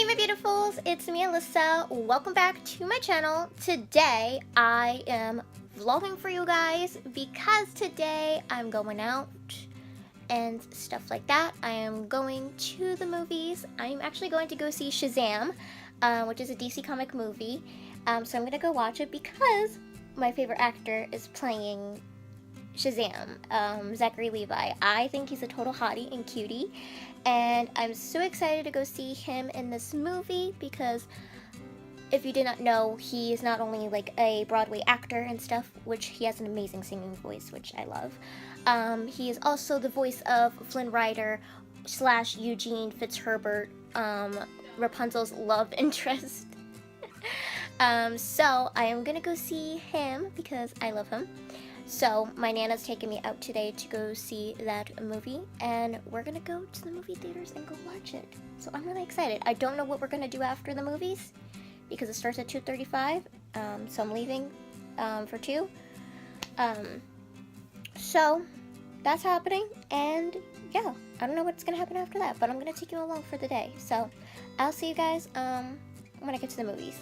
my beautifuls, it's me Alyssa. Welcome back to my channel. Today I am vlogging for you guys because today I'm going out and stuff like that. I am going to the movies. I'm actually going to go see SHAZAM, which is a DC comic movie. So I'm gonna go watch it because my favorite actor is playing Shazam, Zachary Levi. I think he's a total hottie and cutie, and I'm so excited to go see him in this movie because if you did not know, he is not only like a Broadway actor and stuff, which he has an amazing singing voice, which I love. He is also the voice of Flynn Rider / Eugene Fitzherbert, Rapunzel's love interest. So I am gonna go see him because I love him. So my Nana's taking me out today to go see that movie, and we're gonna go to the movie theaters and go watch it. So I'm really excited. I don't know what we're gonna do after the movies because it starts at 2:35. So I'm leaving for 2. So that's happening, and yeah, I don't know what's gonna happen after that, but I'm gonna take you along for the day. So I'll see you guys when I get to the movies.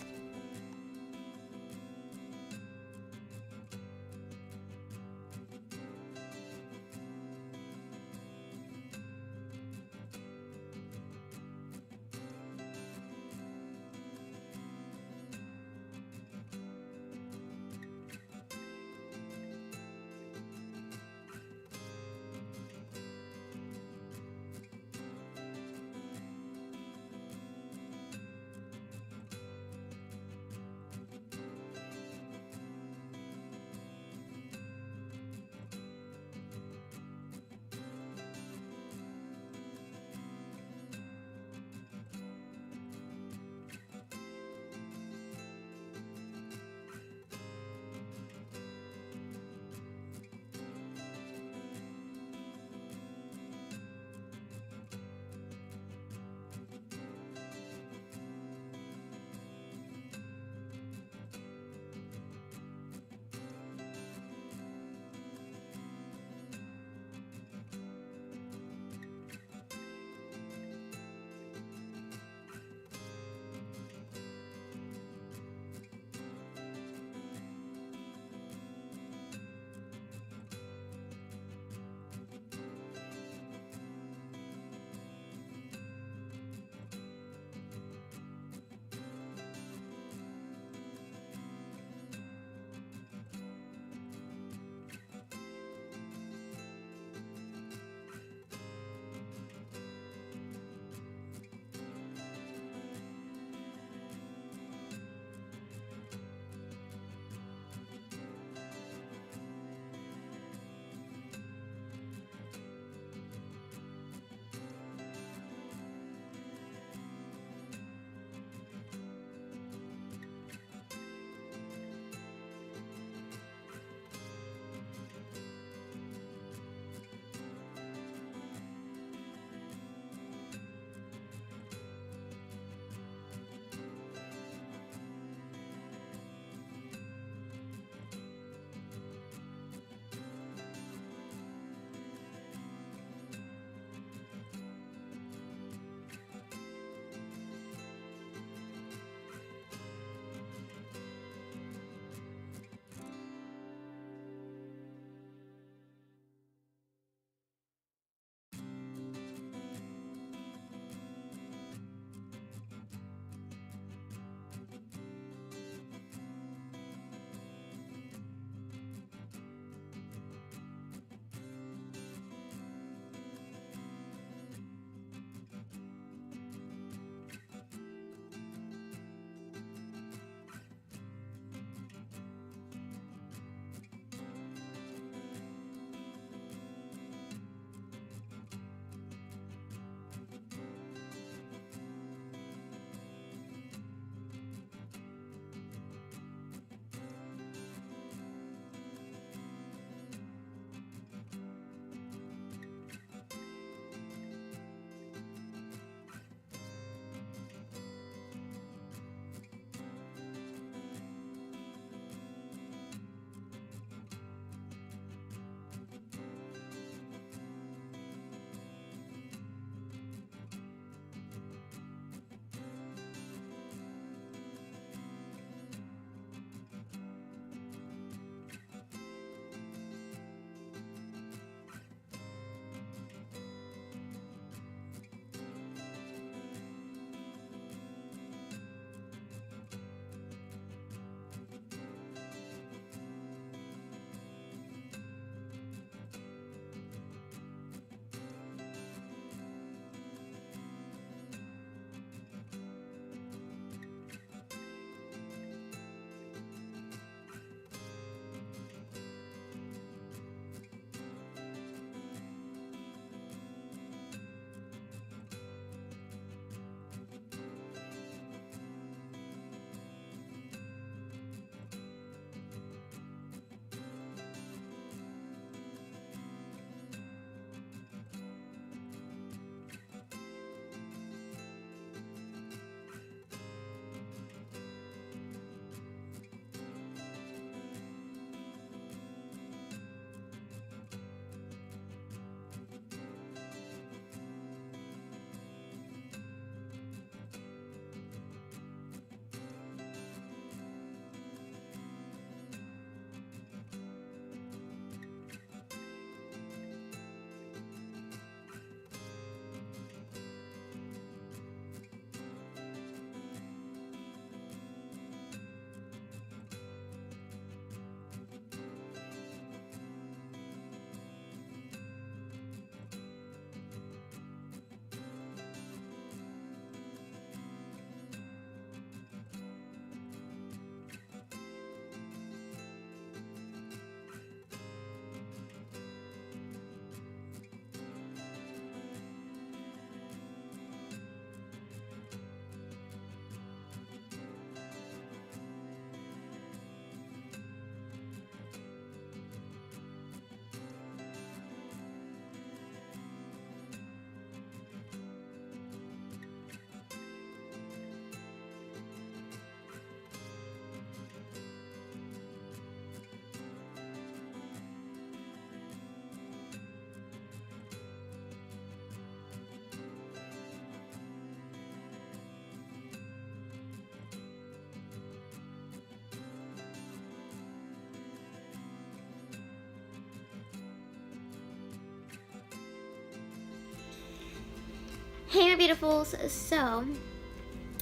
Hey my beautifuls, so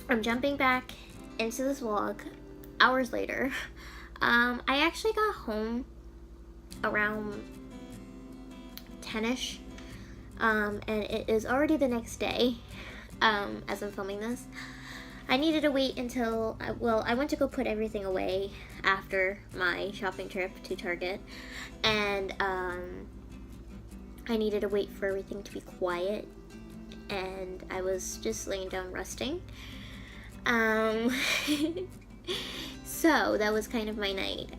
I'm jumping back into this vlog hours later. I actually got home around 10ish, and it is already the next day as I'm filming this. I needed to wait until, I went to go put everything away after my shopping trip to Target, and I needed to wait for everything to be quiet, and I was just laying down resting. So that was kind of my night.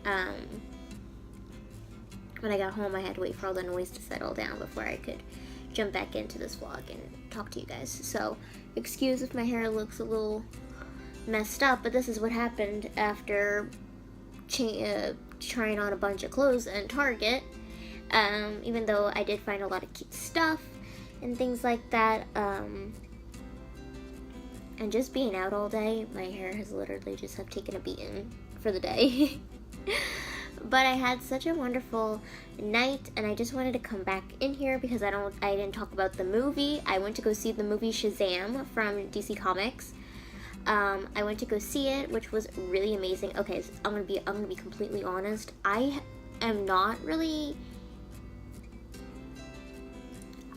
When I got home, I had to wait for all the noise to settle down before I could jump back into this vlog and talk to you guys. So excuse if my hair looks a little messed up, but this is what happened after trying on a bunch of clothes in Target. Even though I did find a lot of cute stuff and things like that, and just being out all day, my hair has literally just have taken a beating for the day. But I had such a wonderful night, and I just wanted to come back in here because I didn't talk about the movie. I went to go see the movie SHAZAM from DC Comics. I went to go see it, which was really amazing. Okay, so I'm gonna be completely honest. I am not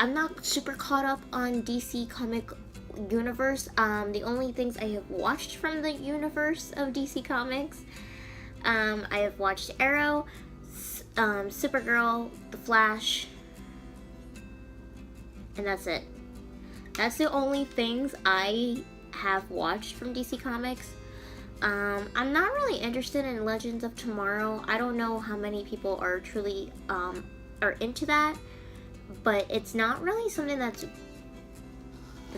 I'm not super caught up on DC comic universe. The only things I have watched from the universe of DC Comics, I have watched Arrow, Supergirl, The Flash, and that's it. That's the only things I have watched from DC Comics. I'm not really interested in Legends of Tomorrow. I don't know how many people are truly are into that, but it's not really something that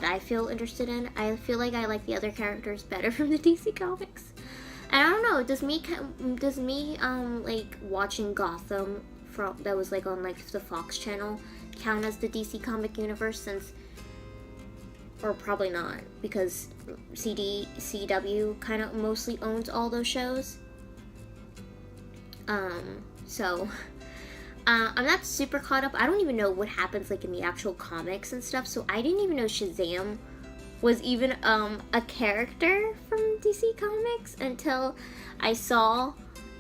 I feel interested in. I feel like I like the other characters better from the DC Comics. And I don't know, does me like watching Gotham that was like on like the Fox channel count as the DC comic universe, since, or probably not, because CW kind of mostly owns all those shows. So I'm not super caught up. I don't even know what happens like in the actual comics and stuff, so I didn't even know SHAZAM was even a character from DC Comics until I saw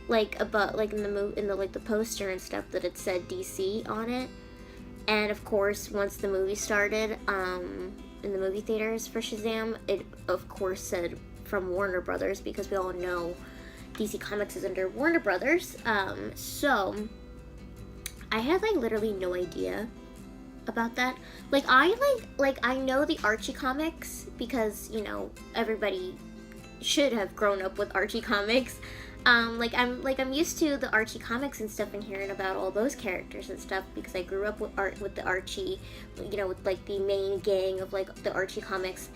like about like in the poster and stuff that it said DC on it. And of course, once the movie started in the movie theaters for SHAZAM, it of course said from Warner Brothers, because we all know DC Comics is under Warner Brothers. So I had like literally no idea about that. Like I know the Archie comics because, you know, everybody should have grown up with Archie comics. I'm used to the Archie comics and stuff and hearing about all those characters and stuff because I grew up with the Archie, you know, with like the main gang of like the Archie comics,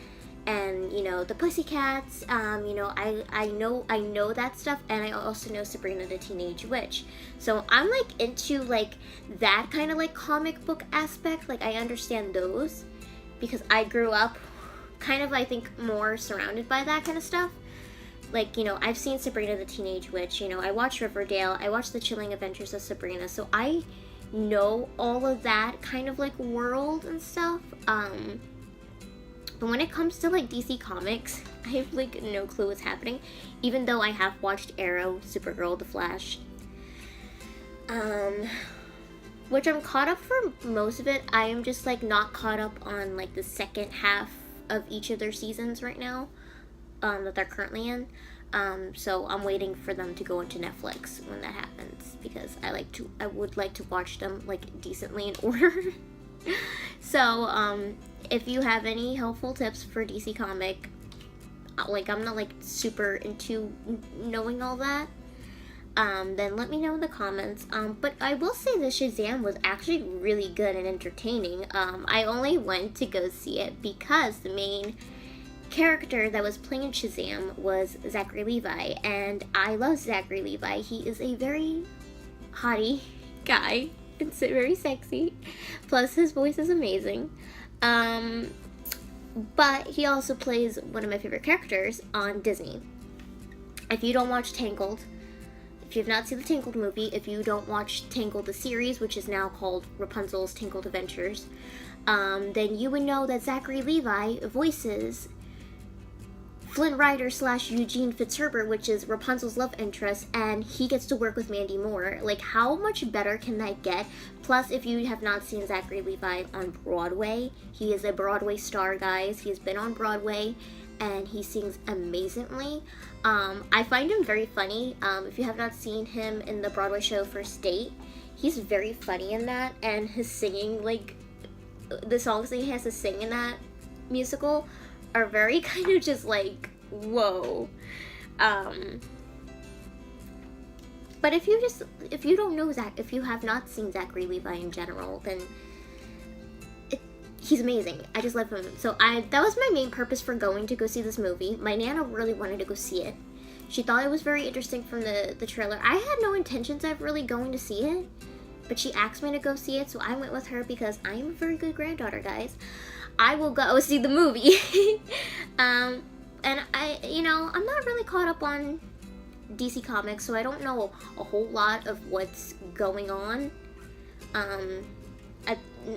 and you know the Pussycats. You know, I know that stuff, and I also know Sabrina the Teenage Witch. So I'm like into like that kind of like comic book aspect. Like I understand those because I grew up kind of, I think, more surrounded by that kind of stuff. Like, you know, I've seen Sabrina the Teenage Witch, you know, I watched Riverdale, I watched The Chilling Adventures of Sabrina, so I know all of that kind of like world and stuff. But when it comes to like DC Comics, I have like no clue what's happening, even though I have watched Arrow, Supergirl, The Flash, which I'm caught up for most of it. I am just like not caught up on like the second half of each of their seasons right now, that they're currently in. So I'm waiting for them to go into Netflix when that happens, because I would like to watch them like decently in order. So if you have any helpful tips for DC comic, like I'm not like super into knowing all that, then let me know in the comments. But I will say that SHAZAM was actually really good and entertaining. I only went to go see it because the main character that was playing SHAZAM was Zachary Levi, and I love Zachary Levi. He is a very hottie guy. It's very sexy. Plus his voice is amazing. But he also plays one of my favorite characters on Disney. If you don't watch Tangled, if you have not seen the Tangled movie, if you don't watch Tangled the series, which is now called Rapunzel's Tangled Adventures, then you would know that Zachary Levi voices Flynn Rider / Eugene Fitzherbert, which is Rapunzel's love interest, and he gets to work with Mandy Moore. Like, how much better can that get? Plus, if you have not seen Zachary Levi on Broadway, he is a Broadway star, guys. He has been on Broadway, and he sings amazingly. I find him very funny. If you have not seen him in the Broadway show First Date, he's very funny in that, and his singing, like, the songs that he has to sing in that musical are very kind of just like, whoa. But if you don't know if you have not seen Zachary Levi in general, then he's amazing. I just love him. So that was my main purpose for going to go see this movie. My Nana really wanted to go see it. She thought it was very interesting from the trailer. I had no intentions of really going to see it, but she asked me to go see it, so I went with her because I am a very good granddaughter, guys. I will go see the movie. And I'm not really caught up on DC Comics, so I don't know a whole lot of what's going on.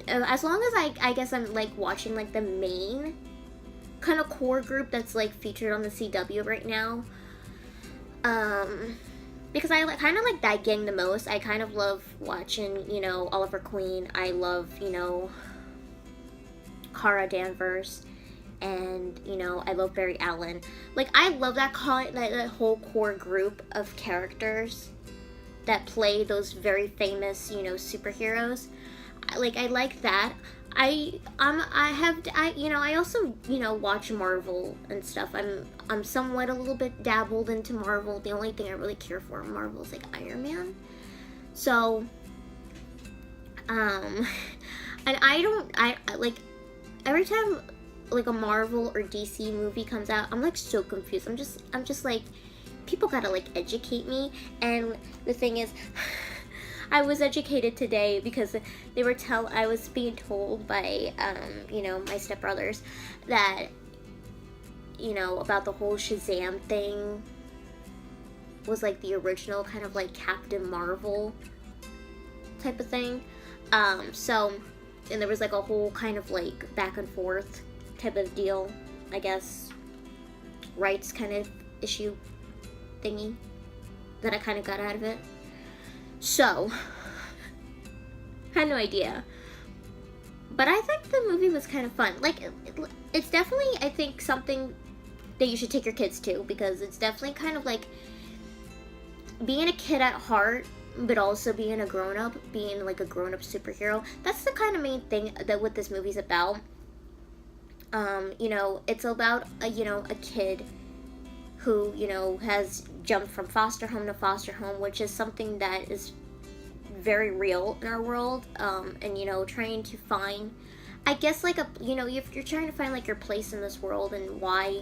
As long as I guess I'm like watching like the main kind of core group that's like featured on the CW right now. Because I kind of like that gang the most. I kind of love watching, Oliver Queen. I love, Kara Danvers, and I love Barry Allen. Like, I love that whole core group of characters that play those very famous superheroes. I like that. I also watch Marvel and stuff. I'm somewhat a little bit dabbled into Marvel. The only thing I really care for in Marvel is like Iron Man. So and I like every time like a Marvel or DC movie comes out, I'm like so confused. I'm just like, people gotta like educate me. And the thing is, I was educated today because I was being told by my stepbrothers that about the whole SHAZAM thing was like the original kind of like Captain Marvel type of thing. And there was like a whole kind of like back and forth type of deal, I guess, rights kind of issue thingy that I kind of got out of it. So, I had no idea. But I think the movie was kind of fun. Like, it's definitely, I think, something that you should take your kids to, because it's definitely kind of like being a kid at heart, but also being a grown-up, being like a grown-up superhero. That's the kind of main thing that what this movie's about. It's about a kid who, has jumped from foster home to foster home, which is something that is very real in our world. And, trying to find, I guess, like if you're trying to find like your place in this world and why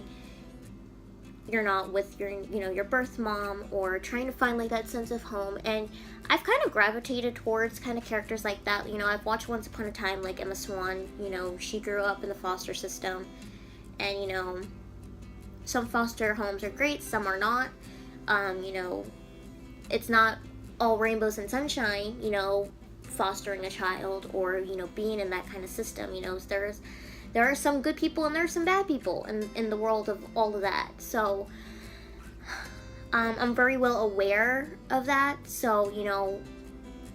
you're not with your birth mom, or trying to find like that sense of home. And I've kind of gravitated towards kind of characters like that. I've watched Once Upon a Time, like Emma Swan, she grew up in the foster system, and some foster homes are great, some are not. It's not all rainbows and sunshine, fostering a child, or being in that kind of system. There are some good people and there are some bad people in the world of all of that. So, I'm very well aware of that. So,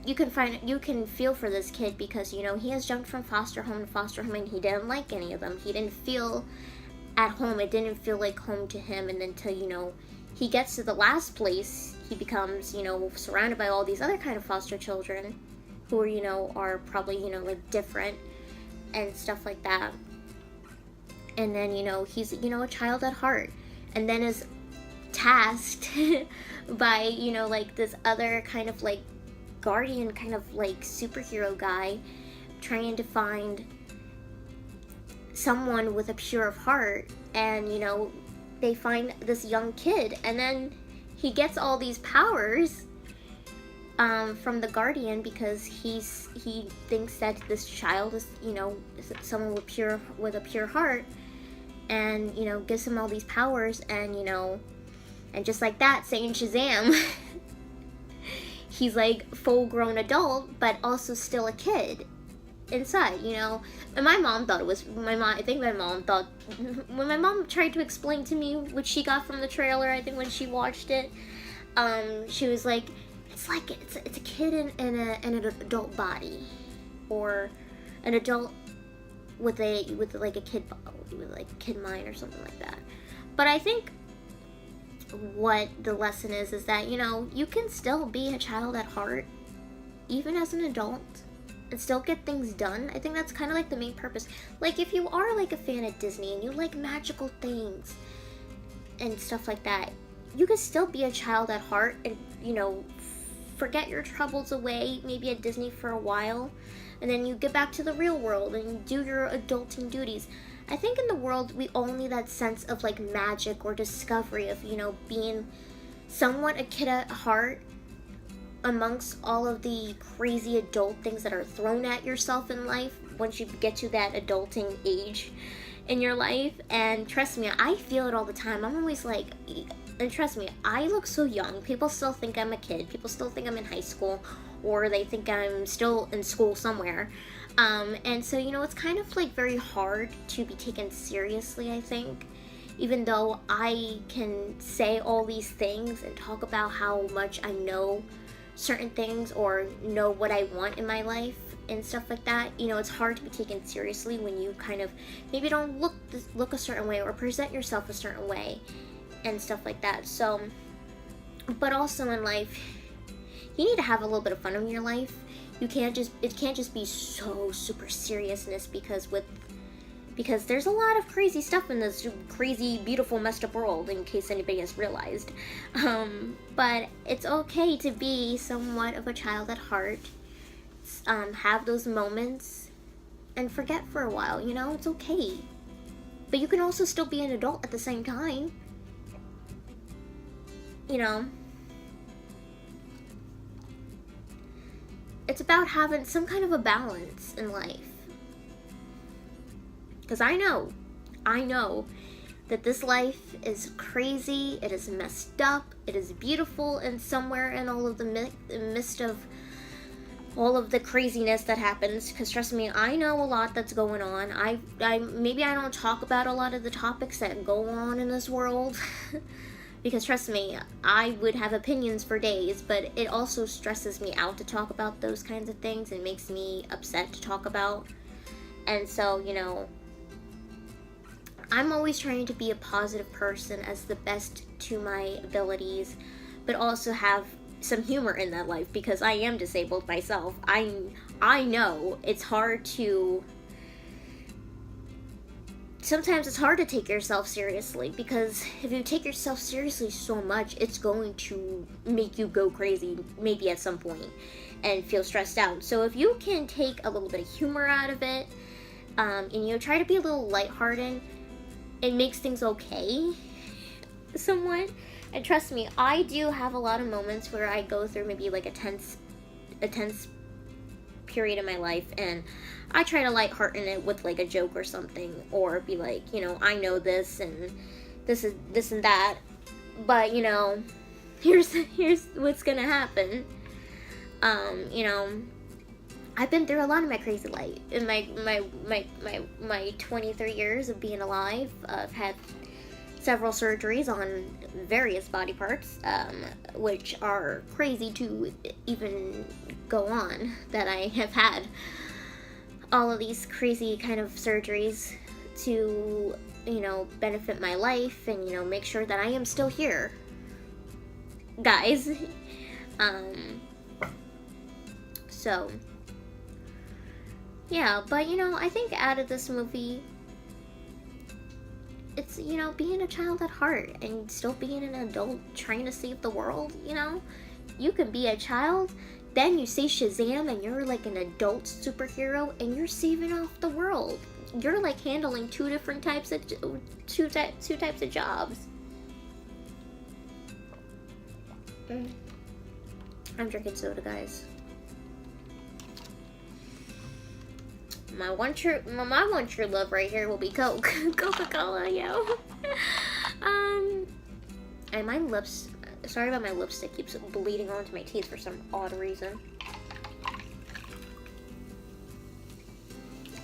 you can feel for this kid because, he has jumped from foster home to foster home and he didn't like any of them. He didn't feel at home. It didn't feel like home to him. And then he gets to the last place, he becomes, surrounded by all these other kind of foster children who are probably, like different and stuff like that. And then, he's, a child at heart. And then is tasked by, like this other kind of like guardian kind of like superhero guy, trying to find someone with a pure of heart. And, they find this young kid. And then he gets all these powers from the guardian because he thinks that this child is someone with a pure heart, and gives him all these powers, and and just like that, saying SHAZAM, he's like full grown adult, but also still a kid inside, you know. And my mom thought it was, I think my mom thought, when my mom tried to explain to me what she got from the trailer, I think when she watched it, she was like, it's a kid in an adult body, or an adult with like a kid mind or something like that. But I think what the lesson is that, you know, you can still be a child at heart, even as an adult, and still get things done. I think that's kind of like the main purpose. Like, if you are like a fan of Disney and you like magical things and stuff like that, you can still be a child at heart and, you know, forget your troubles away, maybe at Disney for a while, and then you get back to the real world and you do your adulting duties. I think in the world, we all need that sense of like magic or discovery of, you know, being somewhat a kid at heart amongst all of the crazy adult things that are thrown at yourself in life once you get to that adulting age in your life. And trust me, I feel it all the time. I'm always like, and trust me, I look so young. People still think I'm a kid. People still think I'm in high school, or they think I'm still in school somewhere. And so, you know, it's kind of like very hard to be taken seriously, I think. Even though I can say all these things and talk about how much I know certain things or know what I want in my life and stuff like that, you know, it's hard to be taken seriously when you kind of maybe don't look a certain way or present yourself a certain way and stuff like that. So, but also in life, you need to have a little bit of fun in your life. It can't just be so super seriousness, because there's a lot of crazy stuff in this crazy, beautiful, messed up world, in case anybody has realized. But it's okay to be somewhat of a child at heart, have those moments, and forget for a while, you know, it's okay. But you can also still be an adult at the same time, you know. It's about having some kind of a balance in life. Because I know that this life is crazy, it is messed up, it is beautiful, and somewhere in all of the midst of all of the craziness that happens, because trust me, I know a lot that's going on. Maybe I don't talk about a lot of the topics that go on in this world, because trust me, I would have opinions for days, but it also stresses me out to talk about those kinds of things and makes me upset to talk about. And so, you know, I'm always trying to be a positive person as the best to my abilities, but also have some humor in that life, because I am disabled myself. I know it's hard to, sometimes it's hard to take yourself seriously, because if you take yourself seriously so much, it's going to make you go crazy maybe at some point and feel stressed out. So if you can take a little bit of humor out of it, and you know, try to be a little lighthearted, it makes things okay somewhat. And trust me, I do have a lot of moments where I go through maybe like a tense period in my life, and I try to lighthearten it with like a joke or something, or be like, you know, I know this and this is this and that, but you know, here's what's gonna happen. You know, I've been through a lot in my crazy life in my 23 years of being alive. I've had several surgeries on various body parts, which are crazy to even go on, that I have had all of these crazy kind of surgeries to, you know, benefit my life and, you know, make sure that I am still here, guys. So yeah, but you know, I think out of this movie, it's, you know, being a child at heart and still being an adult trying to save the world, you know? You can be a child, then you say Shazam and you're like an adult superhero and you're saving off the world. You're like handling two types of jobs. I'm drinking soda, guys. My one true love right here will be Coca-Cola, yo. And my lips Sorry about my lipstick keeps bleeding onto my teeth for some odd reason.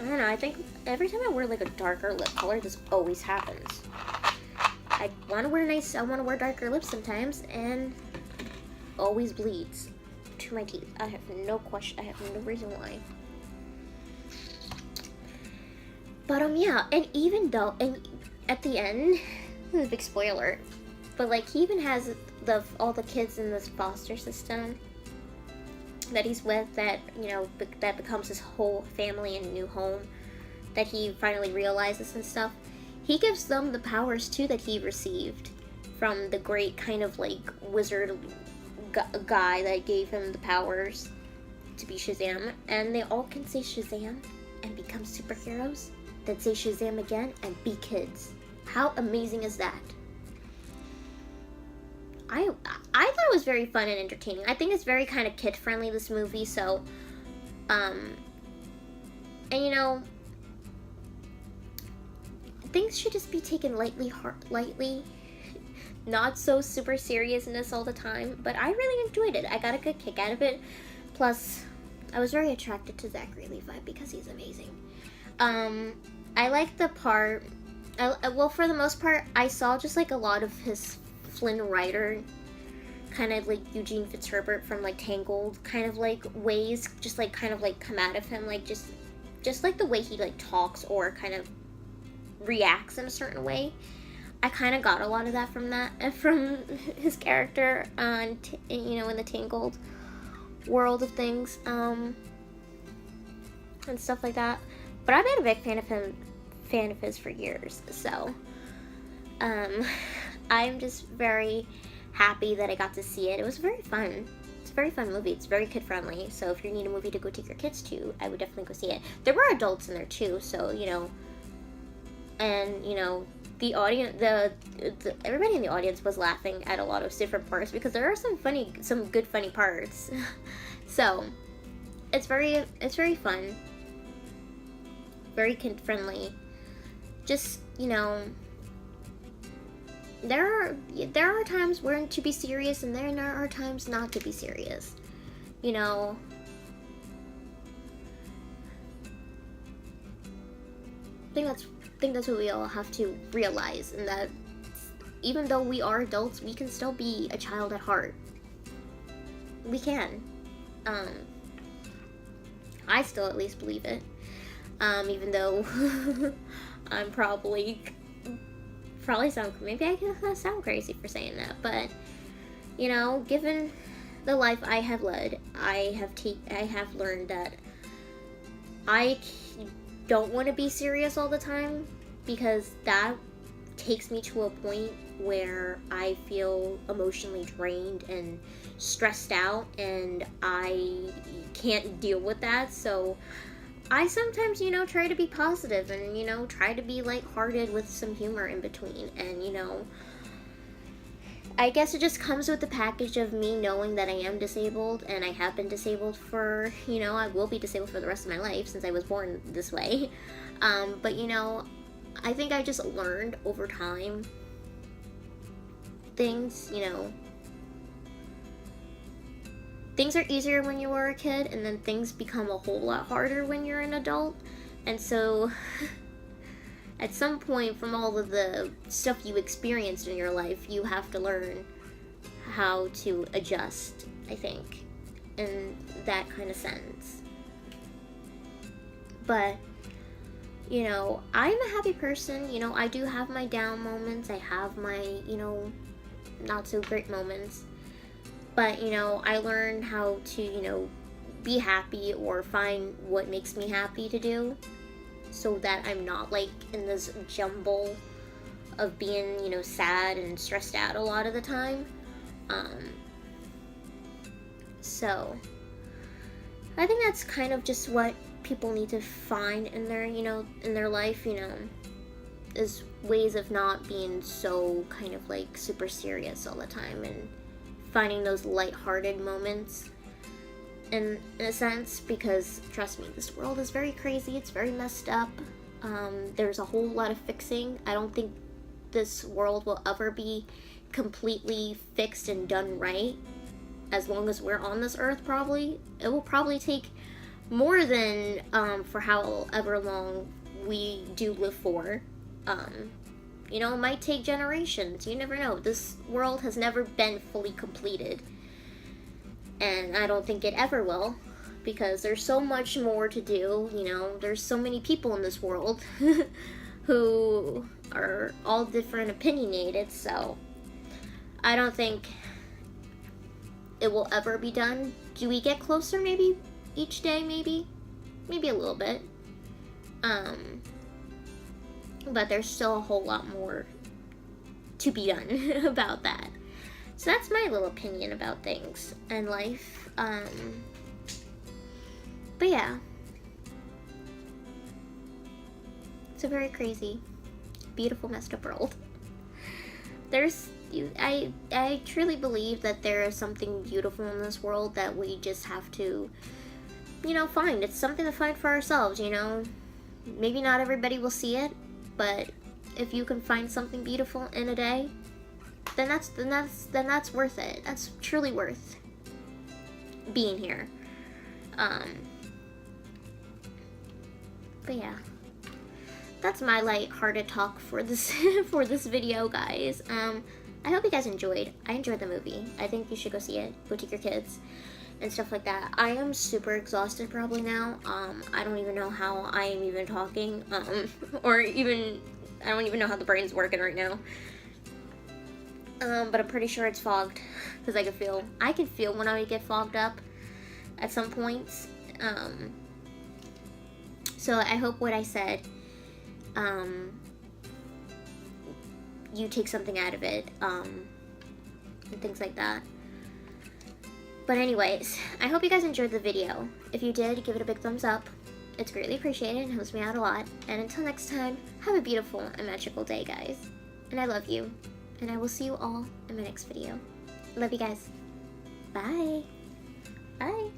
I don't know, I think every time I wear like a darker lip color, this always happens. I want to wear darker lips sometimes, and always bleeds to my teeth. I have no reason why. But yeah, and even though, and at the end, this is a big spoiler, but like he even has all the kids in this foster system that he's with, that, you know, that becomes his whole family and new home that he finally realizes and stuff. He gives them the powers too that he received from the great kind of like wizard guy that gave him the powers to be Shazam, and they all can say Shazam and become superheroes, then say Shazam again and be kids. How amazing is that? I thought it was very fun and entertaining. I think it's very kind of kid friendly, this movie, so and you know, things should just be taken lightly, not so super seriousness all the time, but I really enjoyed it. I got a good kick out of it. Plus, I was very attracted to Zachary Levi because he's amazing. I like the part, well, for the most part, I saw just like a lot of his Flynn Rider, kind of like Eugene Fitzherbert from like Tangled kind of like ways, just like kind of like come out of him, like just like the way he like talks or kind of reacts in a certain way. I kind of got a lot of that from his character on, you know, in the Tangled world of things, and stuff like that. But I've been a big fan of his for years, so I'm just very happy that I got to see it. It was very fun. It's a very fun movie. It's very kid friendly, so if you need a movie to go take your kids to, I would definitely go see it. There were adults in there too, so, you know, and, you know, the audience, everybody in the audience was laughing at a lot of different parts, because there are some good funny parts. So it's very fun, very kid friendly. Just, you know, there are times where to be serious, and there are times not to be serious. You know, I think that's what we all have to realize, and that even though we are adults, we can still be a child at heart. We can. I still at least believe it. Even though I'm probably maybe I sound crazy for saying that, but, you know, given the life I have led, I have learned that I don't want to be serious all the time, because that takes me to a point where I feel emotionally drained and stressed out, and I can't deal with that. So I sometimes, you know, try to be positive and, you know, try to be lighthearted with some humor in between. And, you know, I guess it just comes with the package of me knowing that I am disabled, and I have been disabled for, you know, I will be disabled for the rest of my life since I was born this way. But, you know, I think I just learned over time things, you know, things are easier when you were a kid, and then things become a whole lot harder when you're an adult. And so at some point, from all of the stuff you experienced in your life, you have to learn how to adjust, I think, in that kind of sense. But, you know, I'm a happy person. You know, I do have my down moments. I have my, you know, not so great moments. But, you know, I learned how to, you know, be happy or find what makes me happy to do, so that I'm not, like, in this jumble of being, you know, sad and stressed out a lot of the time. So I think that's kind of just what people need to find in their, you know, in their life, you know, is ways of not being so kind of like super serious all the time, and finding those lighthearted moments. In a sense, because trust me, this world is very crazy, it's very messed up. There's a whole lot of fixing. I don't think this world will ever be completely fixed and done right, as long as we're on this earth, probably, it will probably take more than, for however long we do live for. You know, it might take generations. You never know. This world has never been fully completed. And I don't think it ever will. Because there's so much more to do, you know. There's so many people in this world who are all different opinionated. So, I don't think it will ever be done. Do we get closer maybe each day? Maybe a little bit. But there's still a whole lot more to be done about that. So that's my little opinion about things and life. But yeah, it's a very crazy, beautiful, messed up world. I truly believe that there is something beautiful in this world that we just have to, you know, find. It's something to find for ourselves, you know. Maybe not everybody will see it, but if you can find something beautiful in a day, then that's worth it. That's truly worth being here. But yeah, that's my light-hearted talk for this for this video, guys. I hope you guys enjoyed. I enjoyed the movie. I think you should go see it. Go take your kids and stuff like that. I am super exhausted probably now. I don't even know how I am even talking. Or even I don't even know how the brain's working right now. But I'm pretty sure it's fogged because I can feel when I get fogged up at some points. So I hope what I said, you take something out of it, and things like that. But anyways, I hope you guys enjoyed the video. If you did, give it a big thumbs up. It's greatly appreciated and helps me out a lot. And until next time, have a beautiful and magical day, guys. And I love you. And I will see you all in my next video. Love you guys. Bye. Bye.